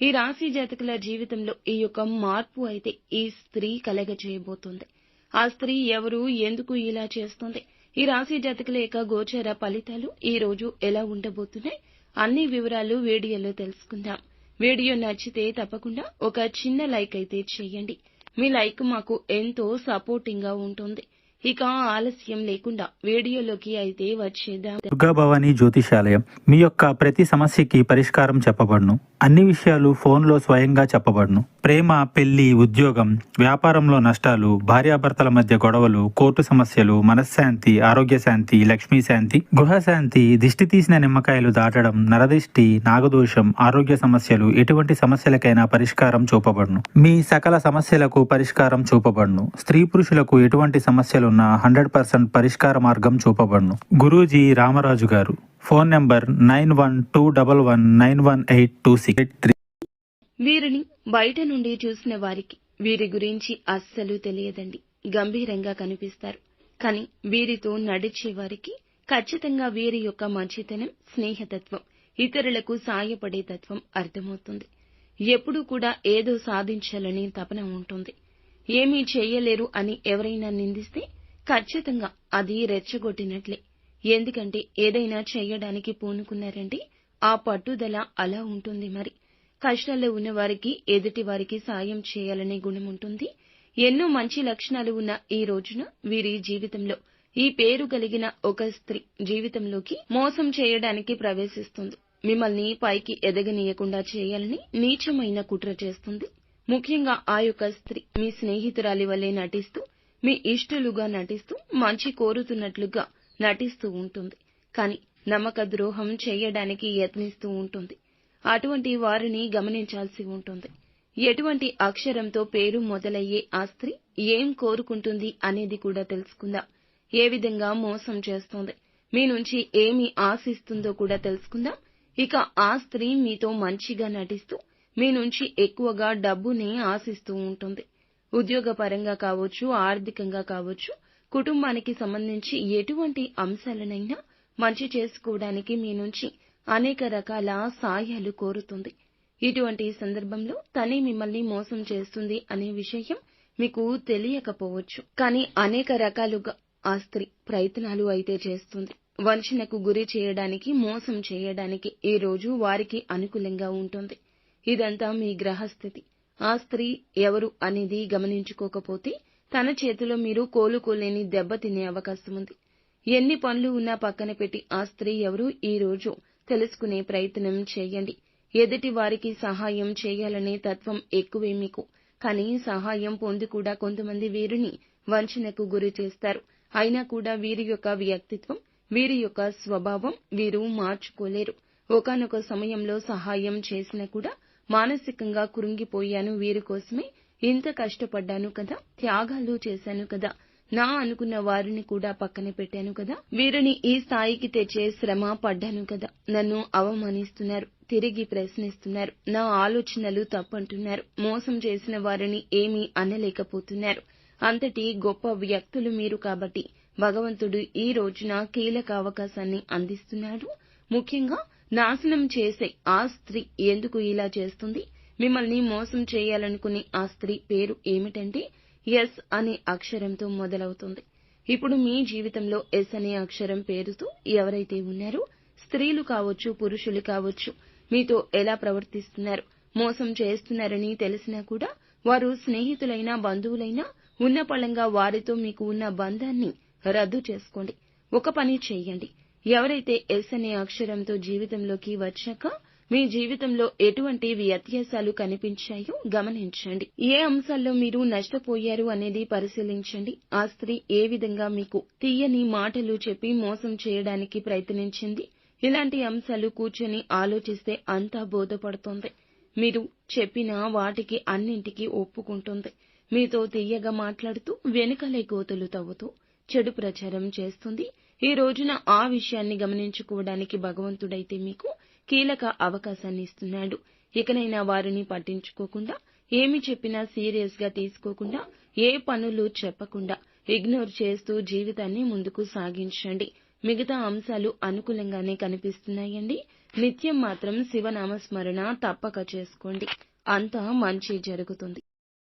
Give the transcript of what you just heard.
ఈ రాశి జాతకుల జీవితంలో ఈ యొక్క మార్పు అయితే ఈ స్త్రీ కలగజేయబోతుంది. ఆ స్త్రీ ఎవరు, ఎందుకు ఇలా చేస్తుంది, ఈ రాశి జాతకుల యొక్క గోచర ఫలితాలు ఈ రోజు ఎలా ఉండబోతున్నాయి, అన్ని వివరాలు వీడియోలో తెలుసుకుందాం. వీడియో నచ్చితే తప్పకుండా ఒక చిన్న లైక్ అయితే చేయండి. మీ లైక్ మాకు ఎంతో సపోర్టింగ్ గా ఉంటుంది. ఇక ఆలస్యం లేకుండా వీడియోలోకి అయితే వచ్చేద్దాం. దుర్గా భవానీ జ్యోతిషాలయం మీ యొక్క ప్రతి సమస్యకి పరిష్కారం చెప్పబడును. అన్ని విషయాలు ఫోన్లో స్వయంగా చెప్పబడును. ప్రేమ, పెళ్లి, ఉద్యోగం, వ్యాపారంలో నష్టాలు, భార్యాభర్తల మధ్య గొడవలు, కోర్టు సమస్యలు, మనశ్శాంతి, ఆరోగ్య శాంతి, లక్ష్మీ శాంతి, గృహశాంతి, దిష్టి తీసిన నిమ్మకాయలు దాటడం, నరదిష్టి, నాగదోషం, ఆరోగ్య సమస్యలు, ఎటువంటి సమస్యలకైనా పరిష్కారం చూపబడును. మీ సకల సమస్యలకు పరిష్కారం చూపబడును. స్త్రీ పురుషులకు ఎటువంటి సమస్యలున్నా 100% పరిష్కార మార్గం చూపబడును. గురూజీ రామరాజు గారు. Phone number 9121191826. వీరిని బయట నుండి చూసిన వారికి వీరి గురించి అస్సలు తెలియదండి. గంభీరంగా కనిపిస్తారు. కానీ వీరితో నడిచే వారికి ఖచ్చితంగా వీరి యొక్క మంచితనం, స్నేహతత్వం, ఇతరులకు సాయపడే తత్వం అర్థమవుతుంది. ఎప్పుడూ కూడా ఏదో సాధించాలని తపన ఉంటుంది. ఏమీ చేయలేరు అని ఎవరైనా నిందిస్తే ఖచ్చితంగా అది రెచ్చగొట్టినట్లే. ఎందుకంటే ఏదైనా చేయడానికి పూనుకున్నారంటే ఆ పట్టుదల అలా ఉంటుంది. మరి కష్టాల్లో ఉన్న వారికి, ఎదుటి వారికి సాయం చేయాలనే గుణం ఉంటుంది. ఎన్నో మంచి లక్షణాలు ఉన్న ఈ రోజున వీరి జీవితంలో ఈ పేరు కలిగిన ఒక స్త్రీ జీవితంలోకి మోసం చేయడానికి ప్రవేశిస్తుంది. మిమ్మల్ని పైకి ఎదగనీయకుండా చేయాలని నీచమైన కుట్ర చేస్తుంది. ముఖ్యంగా ఆ యొక్క స్త్రీ మీ స్నేహితురాలి వల్లే నటిస్తూ, మీ ఇష్టలుగా నటిస్తూ, మంచి కోరుతున్నట్లుగా నటిస్తూ ఉంటుంది. కానీ నమ్మక ద్రోహం చేయడానికి యత్నిస్తూ ఉంటుంది. అటువంటి వారిని గమనించాల్సి ఉంటుంది. ఎటువంటి అక్షరంతో పేరు మొదలయ్యే ఆ స్త్రీ ఏం కోరుకుంటుంది అనేది కూడా తెలుసుకుందాం. ఏ విధంగా మోసం చేస్తోంది, మీ నుంచి ఏమి ఆశిస్తుందో కూడా తెలుసుకుందాం. ఇక ఆ స్త్రీ మీతో మంచిగా నటిస్తూ మీ నుంచి ఎక్కువగా డబ్బుని ఆశిస్తూ ఉంటుంది. ఉద్యోగపరంగా కావచ్చు, ఆర్థికంగా కావచ్చు, కుటుంబానికి సంబంధించి ఎటువంటి అంశాలనైనా మంచి చేసుకోవడానికి మీ నుంచి అనేక రకాల సాయాలు కోరుతుంది. ఇటువంటి సందర్భంలో తనే మిమ్మల్ని మోసం చేస్తుంది అనే విషయం మీకు తెలియకపోవచ్చు. కానీ అనేక రకాలుగా ఆ స్త్రీ ప్రయత్నాలు అయితే చేస్తుంది. వంచనకు గురి చేయడానికి, మోసం చేయడానికి ఈ రోజు వారికి అనుకూలంగా ఉంటుంది. ఇదంతా మీ గ్రహస్థితి. ఆ స్త్రీ ఎవరు అనేది గమనించుకోకపోతే తన చేతిలో మీరు కోలుకోలేని దెబ్బ తినే అవకాశం ఉంది. ఎన్ని పనులు ఉన్నా పక్కన పెట్టి ఆ స్త్రీ ఎవరు ఈ రోజు తెలుసుకునే ప్రయత్నం చేయండి. ఎదుటి వారికి సహాయం చేయాలనే తత్వం ఎక్కువే మీకు. కానీ సహాయం పొంది కూడా కొంతమంది వీరిని వంచనకు గురి చేస్తారు. అయినా కూడా వీరి యొక్క వ్యక్తిత్వం, వీరి యొక్క స్వభావం వీరు మార్చుకోలేరు. ఒకానొక సమయంలో సహాయం చేసినా కూడా మానసికంగా కృంగిపోయాను, వీరి కోసమే ఇంత కష్టపడ్డాను కదా, త్యాగాలు చేశాను కదా, నా అనుకున్న వారిని కూడా పక్కన పెట్టాను కదా, వీరిని ఈ స్థాయికి తెచ్చే శ్రమ పడ్డాను కదా, నన్ను అవమానిస్తున్నారు, తిరిగి ప్రశ్నిస్తున్నారు, నా ఆలోచనలు తప్పంటున్నారు, మోసం చేసిన వారిని ఏమీ అనలేకపోతున్నారు. అంతటి గొప్ప వ్యక్తులు మీరు కాబట్టి భగవంతుడు ఈ రోజున కీలక అవకాశాన్ని అందిస్తున్నాడు. ముఖ్యంగా నాశనం చేసే ఆ స్త్రీ ఎందుకు ఇలా చేస్తుంది, మిమ్మల్ని మోసం చేయాలనుకునే ఆ స్త్రీ పేరు ఏమిటంటే ఎస్ అనే అక్షరంతో మొదలవుతుంది. ఇప్పుడు మీ జీవితంలో ఎస్ అనే అక్షరం పేరుతో ఎవరైతే ఉన్నారో, స్త్రీలు కావచ్చు, పురుషులు కావచ్చు, మీతో ఎలా ప్రవర్తిస్తున్నారు, మోసం చేస్తున్నారని తెలిసినా కూడా వారు స్నేహితులైనా, బంధువులైనా ఉన్న పళంగా వారితో మీకు ఉన్న బంధాన్ని రద్దు చేసుకోండి. ఒక పని చేయండి. ఎవరైతే ఎస్ అనే అక్షరంతో జీవితంలోకి వచ్చాక మీ జీవితంలో ఎటువంటి వ్యత్యాసాలు కనిపించాయో గమనించండి. ఏ అంశాల్లో మీరు నష్టపోయారు అనేది పరిశీలించండి. ఆ స్త్రీ ఏ విధంగా మీకు తీయని మాటలు చెప్పి మోసం చేయడానికి ప్రయత్నించింది. ఇలాంటి అంశాలు కూర్చొని ఆలోచిస్తే అంతా బోధపడుతుంది. మీరు చెప్పిన వాటికి అన్నింటికీ ఒప్పుకుంటుంది. మీతో తీయగా మాట్లాడుతూ వెనుకలే గోతులు తవ్వుతూ చెడు ప్రచారం చేస్తుంది. ఈ రోజున ఆ విషయాన్ని గమనించుకోవడానికి భగవంతుడైతే మీకు కీలక అవకాశాన్ని ఇస్తున్నాడు. ఇకనైనా వారిని పట్టించుకోకుండా, ఏమి చెప్పినా సీరియస్ గా తీసుకోకుండా, ఏ పనులు చెప్పకుండా ఇగ్నోర్ చేస్తూ జీవితాన్ని ముందుకు సాగించండి. మిగతా అంశాలు అనుకూలంగానే కనిపిస్తున్నాయండి. నిత్యం మాత్రం శివనామస్మరణ తప్పక చేసుకోండి. అంతా మంచి జరుగుతుంది.